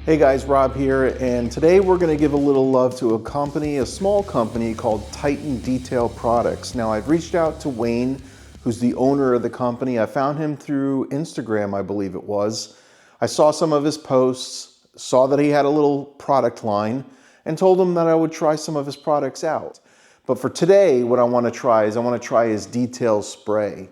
Hey guys, Rob here, and today we're going to give a little love to a small company called titandetailingproducts. Now, I've reached out to Wayne, who's the owner of the company. I found him through Instagram, I believe it was. I saw some of his posts, saw that he had a little product line, and told him that I would try some of his products out. But for today, what I want to try his detail spray.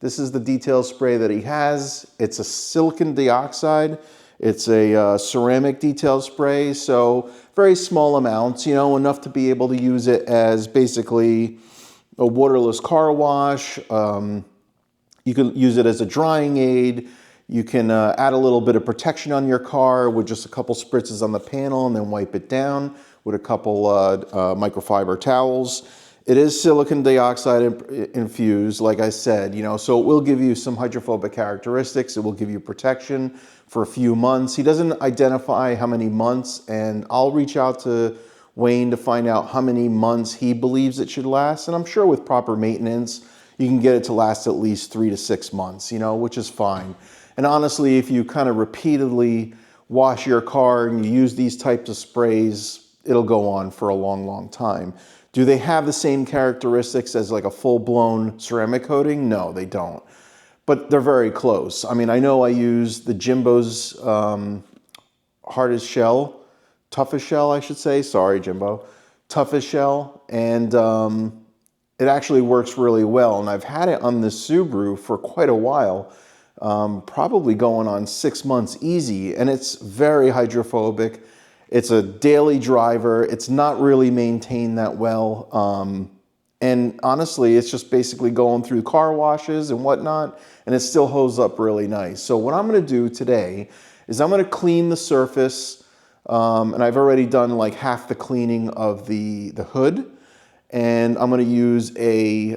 This is the detail spray that he has. It's a silicon dioxide. It's a ceramic detail spray, so very small amounts, you know, enough to be able to use it as basically a waterless car wash. You can use it as a drying aid. You can add a little bit of protection on your car with just a couple spritzes on the panel and then wipe it down with a couple microfiber towels. It is silicon dioxide infused, like I said, you know, so it will give you some hydrophobic characteristics. It will give you protection for a few months. He doesn't identify how many months, and I'll reach out to Wayne to find out how many months he believes it should last. And I'm sure with proper maintenance, you can get it to last at least 3 to 6 months, you know, which is fine. And honestly, if you kind of repeatedly wash your car and you use these types of sprays, it'll go on for a long, long time. Do they have the same characteristics as like a full-blown ceramic coating? No, they don't. But they're very close. I mean, I know I use the Jimbo's toughest shell, I should say. Sorry, Jimbo. Toughest shell. And it actually works really well. And I've had it on the Subaru for quite a while, probably going on 6 months easy. And it's very hydrophobic. It's a daily driver. It's not really maintained that well. And honestly, it's just basically going through car washes and whatnot, and it still holds up really nice. So what I'm gonna do today is I'm gonna clean the surface, and I've already done like half the cleaning of the hood, and I'm gonna use a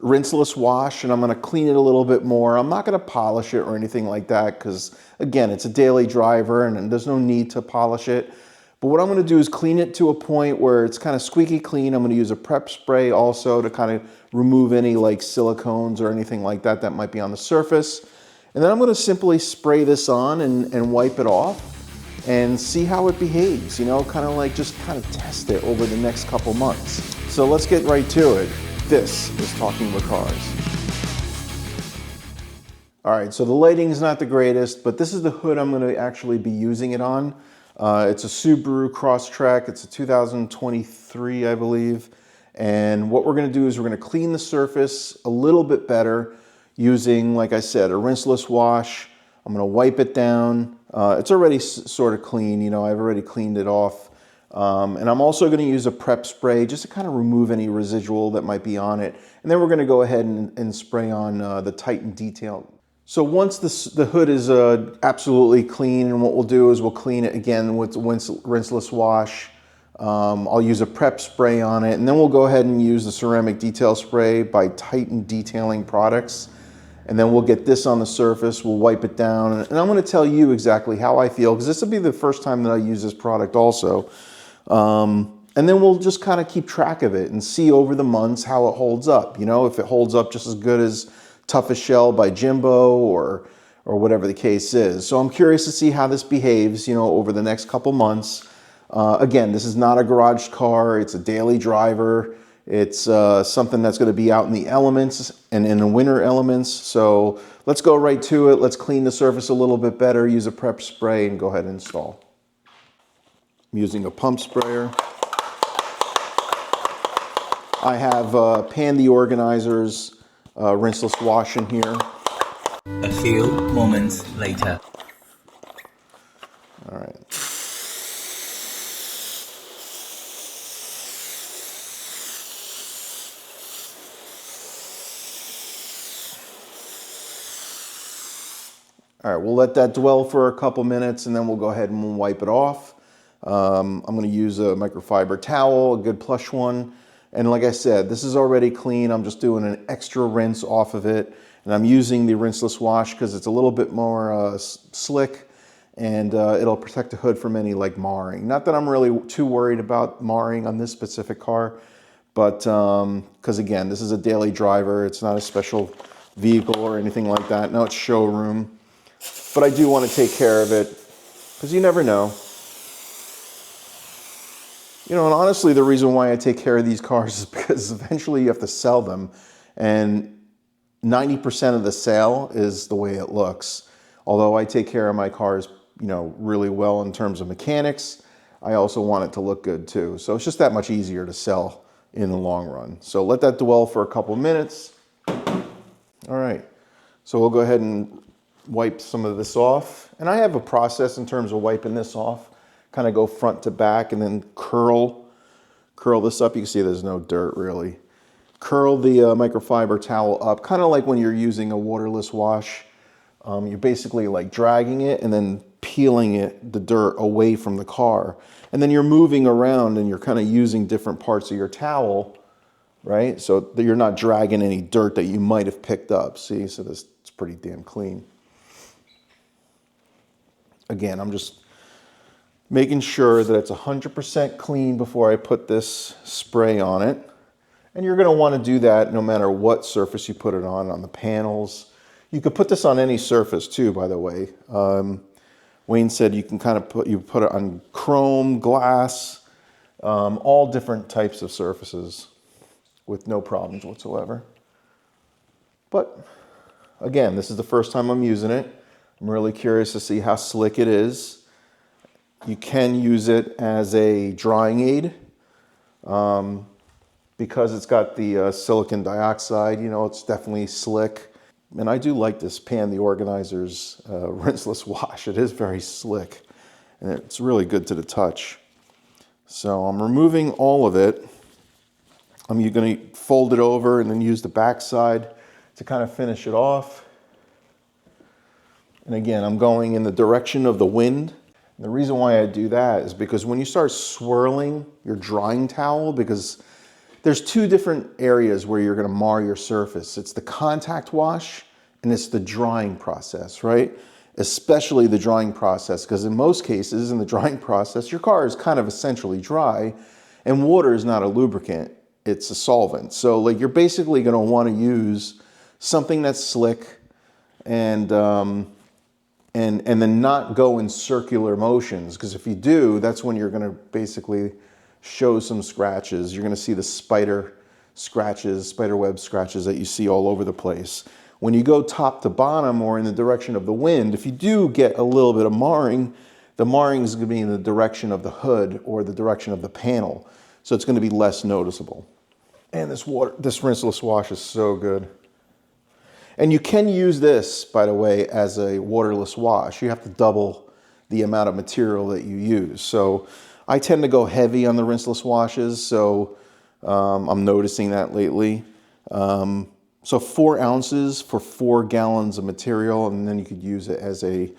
rinseless wash, and I'm gonna clean it a little bit more. I'm not gonna polish it or anything like that, because again, it's a daily driver and there's no need to polish it. But what I'm gonna do is clean it to a point where it's kind of squeaky clean. I'm gonna use a prep spray also to kind of remove any like silicones or anything like that that might be on the surface. And then I'm gonna simply spray this on and wipe it off and see how it behaves, you know, kind of test it over the next couple months. So let's get right to it. This is Talking with Cars. All right, so the lighting is not the greatest, but this is the hood I'm gonna actually be using it on. It's a Subaru Crosstrek. It's a 2023, I believe. And what we're gonna do is we're gonna clean the surface a little bit better using, like I said, a rinseless wash. I'm gonna wipe it down. It's already sort of clean, you know, I've already cleaned it off. And I'm also gonna use a prep spray just to kind of remove any residual that might be on it. And then we're gonna go ahead and spray on the Titan detail. So once the hood is absolutely clean, and what we'll do is we'll clean it again with rinseless wash. I'll use a prep spray on it, and then we'll go ahead and use the ceramic detail spray by titandetailingproducts. And then we'll get this on the surface, we'll wipe it down, and I'm gonna tell you exactly how I feel, because this will be the first time that I use this product also. And then we'll just kind of keep track of it and see over the months how it holds up. You know, if it holds up just as good as Toughest Shell by Jimbo or whatever the case is. So I'm curious to see how this behaves, you know, over the next couple months. Again, this is not a garage car. It's a daily driver. It's something that's going to be out in the elements and in the winter elements. So let's go right to it. Let's clean the surface a little bit better, use a prep spray, and go ahead and install. I'm using a pump sprayer. I have Pandy Organizer's rinseless wash in here. A few moments later. All right. All right, we'll let that dwell for a couple minutes, and then we'll go ahead and we'll wipe it off. I'm going to use a microfiber towel, a good plush one. And like I said, this is already clean. I'm just doing an extra rinse off of it. And I'm using the rinseless wash because it's a little bit more slick, and it'll protect the hood from any like marring. Not that I'm really too worried about marring on this specific car, but because again, this is a daily driver. It's not a special vehicle or anything like that. No, it's showroom. But I do want to take care of it because you never know. You know, and honestly, the reason why I take care of these cars is because eventually you have to sell them, and 90% of the sale is the way it looks. Although I take care of my cars, you know, really well in terms of mechanics, I also want it to look good too. So it's just that much easier to sell in the long run. So let that dwell for a couple minutes. All right, so we'll go ahead and wipe some of this off. And I have a process in terms of wiping this off. Kind of go front to back and then curl this up. You can see there's no dirt really. Curl the microfiber towel up, kind of like when you're using a waterless wash. You're basically like dragging it and then peeling the dirt away from the car. And then you're moving around and you're kind of using different parts of your towel, right? So that you're not dragging any dirt that you might have picked up. See, so it's pretty damn clean. Again, I'm just making sure that it's 100% clean before I put this spray on it. And you're gonna wanna do that no matter what surface you put it on the panels. You could put this on any surface too, by the way. Wayne said you can kind of put it on chrome, glass, all different types of surfaces with no problems whatsoever. But again, this is the first time I'm using it. I'm really curious to see how slick it is. You can use it as a drying aid. Because it's got the silicon dioxide, you know, it's definitely slick. And I do like this Pan the Organizer's rinseless wash. It is very slick and it's really good to the touch. So I'm removing all of it. I'm going to fold it over and then use the back side to kind of finish it off. And again, I'm going in the direction of the wind. And the reason why I do that is because when you start swirling your drying towel, because there's two different areas where you're gonna mar your surface. It's the contact wash and it's the drying process, right? Especially the drying process, because in most cases in the drying process, your car is kind of essentially dry and water is not a lubricant, it's a solvent. So like you're basically gonna wanna use something that's slick and then not go in circular motions, because if you do, that's when you're gonna basically show some scratches. You're gonna see the spider web scratches that you see all over the place. When you go top to bottom or in the direction of the wind, if you do get a little bit of marring, the marring is gonna be in the direction of the hood or the direction of the panel. So it's gonna be less noticeable. And this rinseless wash is so good. And you can use this, by the way, as a waterless wash. You have to double the amount of material that you use. So I tend to go heavy on the rinseless washes, so I'm noticing that lately. So 4 ounces for 4 gallons of material, and then you could use it as a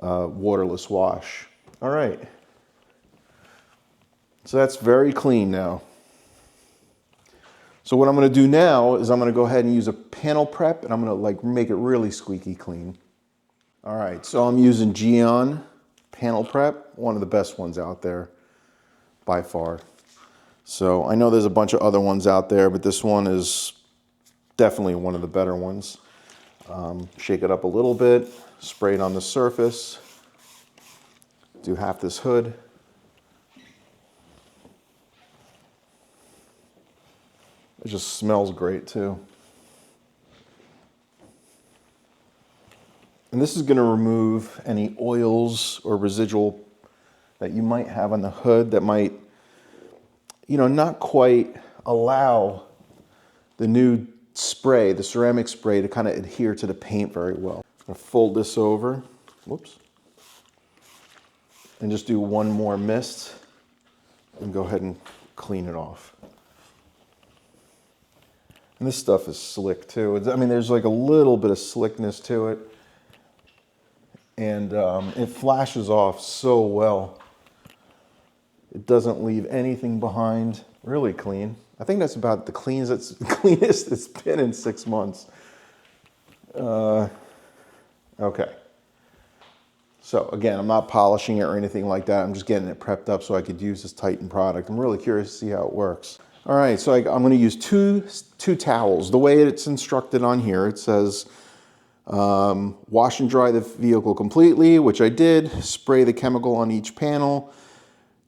waterless wash. All right. So that's very clean now. So what I'm gonna do now is I'm gonna go ahead and use a panel prep, and I'm gonna like make it really squeaky clean. All right, so I'm using Geon panel prep, one of the best ones out there by far. So I know there's a bunch of other ones out there, but this one is definitely one of the better ones. Shake it up a little bit, spray it on the surface, do half this hood. It just smells great too. And this is going to remove any oils or residual that you might have on the hood that might, you know, not quite allow the new spray, the ceramic spray, to kind of adhere to the paint very well. I'm going to fold this over, whoops, and just do one more mist and go ahead and clean it off. And this stuff is slick too. I mean, there's like a little bit of slickness to it. And it flashes off so well. It doesn't leave anything behind. Really clean. I think that's about the cleanest it's been in 6 months. Okay. So again, I'm not polishing it or anything like that. I'm just getting it prepped up so I could use this Titan product. I'm really curious to see how it works. All right, so I'm going to use two towels. The way it's instructed on here, it says Wash and dry the vehicle completely, which I did. Spray the chemical on each panel.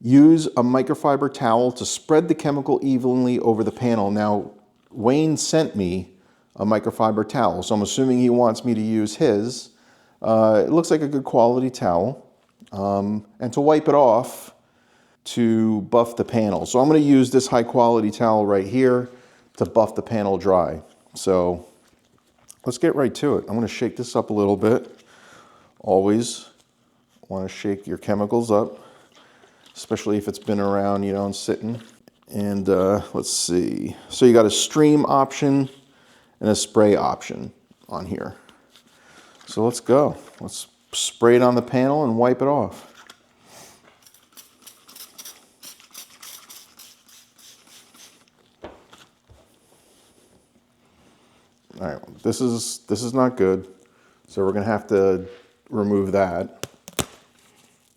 Use a microfiber towel to spread the chemical evenly over the panel. Now, Wayne sent me a microfiber towel, so I'm assuming he wants me to use his. It looks like a good quality towel. And to wipe it off, to buff the panel. So I'm going to use this high quality towel right here to buff the panel dry. So let's get right to it. I'm going to shake this up a little bit. Always want to shake your chemicals up, especially if it's been around, you know, and sitting. And let's see. So you got a stream option and a spray option on here. So let's go. Let's spray it on the panel and wipe it off. All right, this is not good. So we're gonna have to remove that.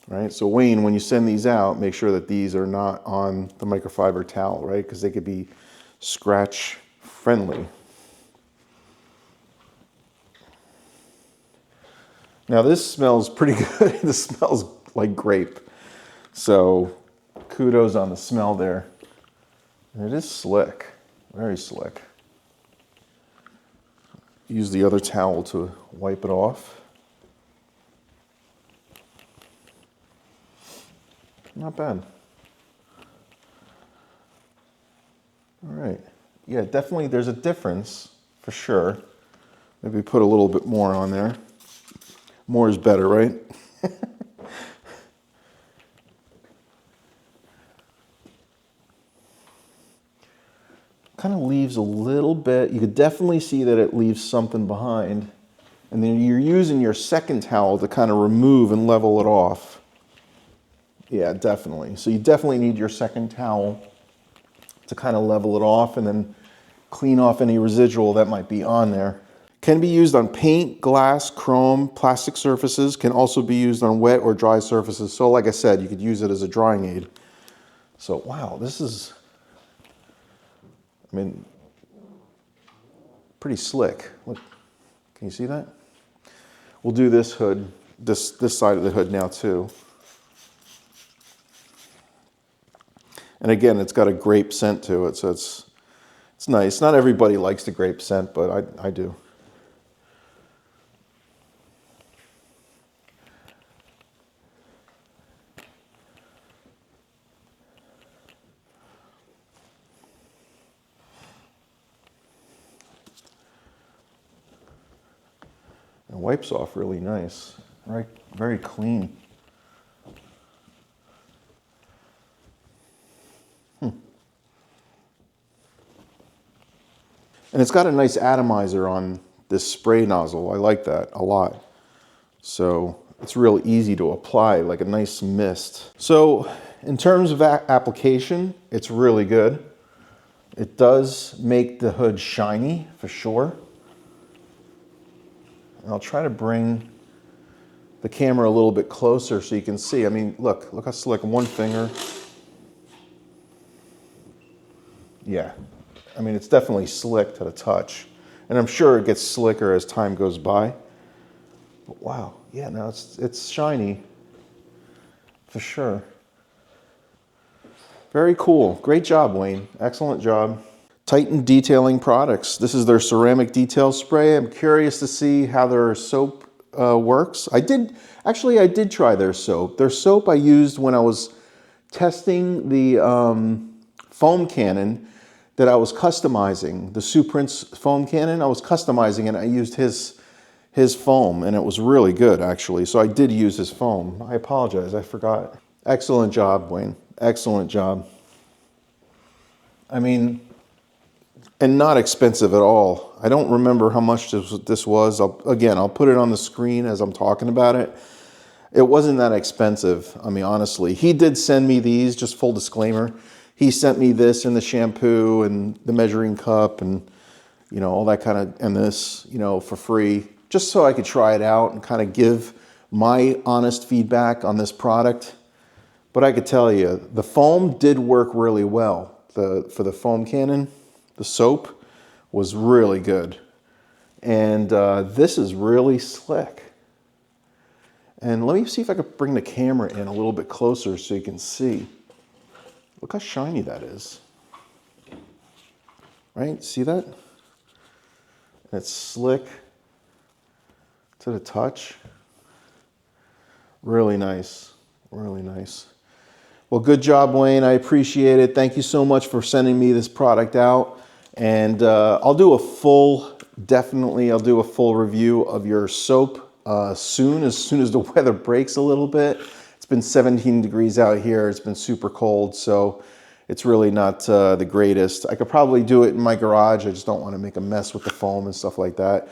All right, so Wayne, when you send these out, make sure that these are not on the microfiber towel, right? Because they could be scratch friendly. Now this smells pretty good. This smells like grape. So kudos on the smell there. And it is slick, very slick. Use the other towel to wipe it off. Not bad. All right. Yeah, definitely there's a difference for sure. Maybe put a little bit more on there. More is better, right? Kind of leaves a little bit. You could definitely see that it leaves something behind. And then you're using your second towel to kind of remove and level it off. Yeah, definitely. So you definitely need your second towel to kind of level it off and then clean off any residual that might be on there. Can be used on paint, glass, chrome, plastic surfaces. Can also be used on wet or dry surfaces. So like I said, you could use it as a drying aid. So wow, this is, I mean, pretty slick. Look, can you see that? We'll do this hood, this side of the hood now too. And again, it's got a grape scent to it, so it's nice. Not everybody likes the grape scent, but I do. It wipes off really nice, right? Very clean. And it's got a nice atomizer on this spray nozzle. I like that a lot. So it's real easy to apply, like a nice mist. So in terms of application, it's really good. It does make the hood shiny for sure. And I'll try to bring the camera a little bit closer so you can see. I mean, look how slick, one finger. Yeah, I mean, it's definitely slick to the touch. And I'm sure it gets slicker as time goes by. But wow, yeah, now it's shiny for sure. Very cool. Great job, Wayne. Excellent job. Titan Detailing Products. This is their ceramic detail spray. I'm curious to see how their soap works. I did try their soap. Their soap I used when I was testing the foam cannon that I was customizing, the Suprints foam cannon. I was customizing and I used his foam, and it was really good actually. So I did use his foam. I apologize, I forgot. Excellent job, Wayne. Excellent job. I mean, and not expensive at all. I don't remember how much this was. I'll put it on the screen as I'm talking about it. It wasn't that expensive, I mean, honestly. He did send me these, just full disclaimer. He sent me this and the shampoo and the measuring cup and, you know, all that kind of, and this, you know, for free, just so I could try it out and kind of give my honest feedback on this product. But I could tell you, the foam did work really well. For the foam cannon, the soap was really good. And this is really slick. And let me see if I could bring the camera in a little bit closer so you can see. Look how shiny that is. Right? See that? And it's slick to the touch. Really nice. Really nice. Well, good job, Wayne. I appreciate it. Thank you so much for sending me this product out. And I'll do a full review of your soap as soon as the weather breaks a little bit. It's been 17 degrees out here. It's been super cold, so it's really not the greatest. I could probably do it in my garage. I just don't want to make a mess with the foam and stuff like that.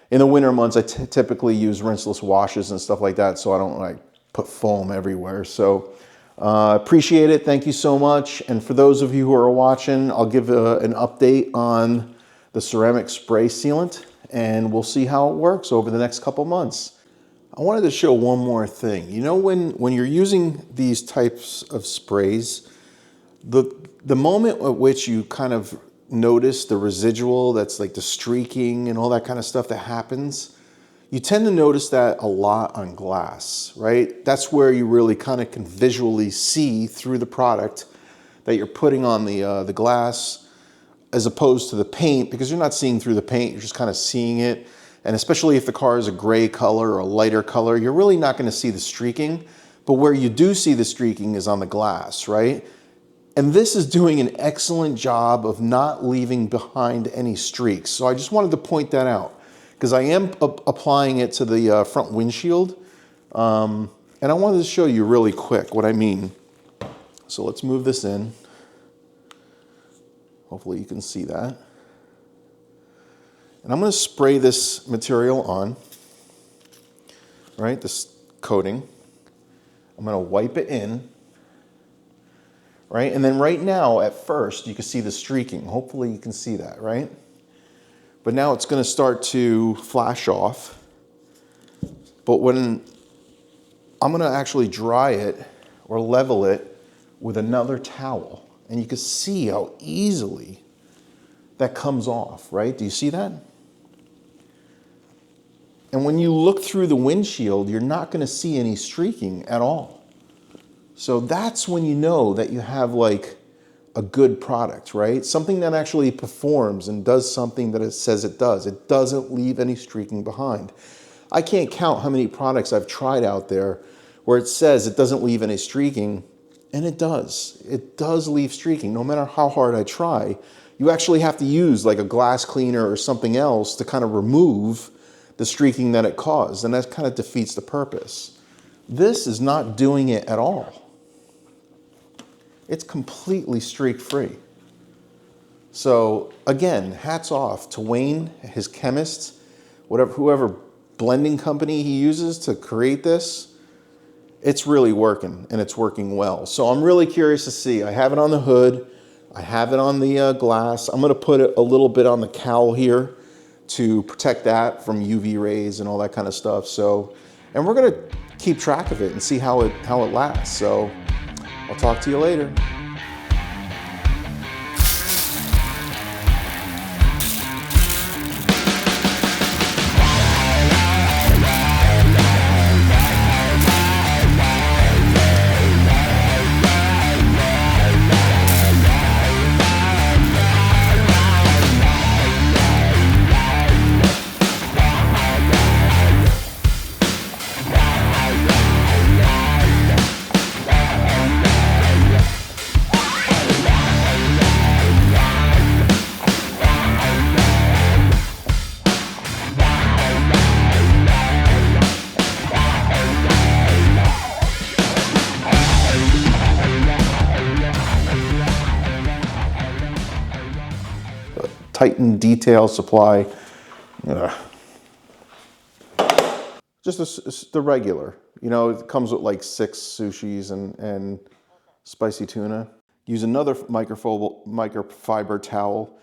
In the winter months, I typically use rinseless washes and stuff like that, so I don't like put foam everywhere. So appreciate it. Thank you so much. And for those of you who are watching, I'll give an update on the ceramic spray sealant, and we'll see how it works over the next couple months. I wanted to show one more thing. You know, when you're using these types of sprays, the moment at which you kind of notice the residual, that's like the streaking and all that kind of stuff that happens, you tend to notice that a lot on glass, right? That's where you really kind of can visually see through the product that you're putting on the glass, as opposed to the paint, because you're not seeing through the paint, you're just kind of seeing it. And especially if the car is a gray color or a lighter color, you're really not going to see the streaking. But where you do see the streaking is on the glass, right? And this is doing an excellent job of not leaving behind any streaks. So I just wanted to point that out, because I am applying it to the front windshield. And I wanted to show you really quick what I mean. So let's move this in. Hopefully you can see that. And I'm going to spray this material on, right, this coating. I'm going to wipe it in. Right? And then right now, at first, you can see the streaking. Hopefully you can see that, right? But now it's going to start to flash off. But when I'm going to actually dry it or level it with another towel, and you can see how easily that comes off, right? Do you see that? And when you look through the windshield, you're not going to see any streaking at all. So that's when you know that you have like a good product, right? Something that actually performs and does something that it says it does. It doesn't leave any streaking behind. I can't count how many products I've tried out there where it says it doesn't leave any streaking, and it does. It does leave streaking. No matter how hard I try, you actually have to use like a glass cleaner or something else to kind of remove the streaking that it caused, and that kind of defeats the purpose. This is not doing it at all. It's completely streak-free. So again, hats off to Wayne, his chemist, whoever blending company he uses to create this. It's really working, and it's working well. So I'm really curious to see. I have it on the hood. I have it on the glass. I'm going to put a little bit on the cowl here to protect that from UV rays and all that kind of stuff. So, and we're going to keep track of it and see how it lasts. So I'll talk to you later. Titan detail supply. Just the regular. You know, it comes with like 6 sushis and spicy tuna. Use another microfiber towel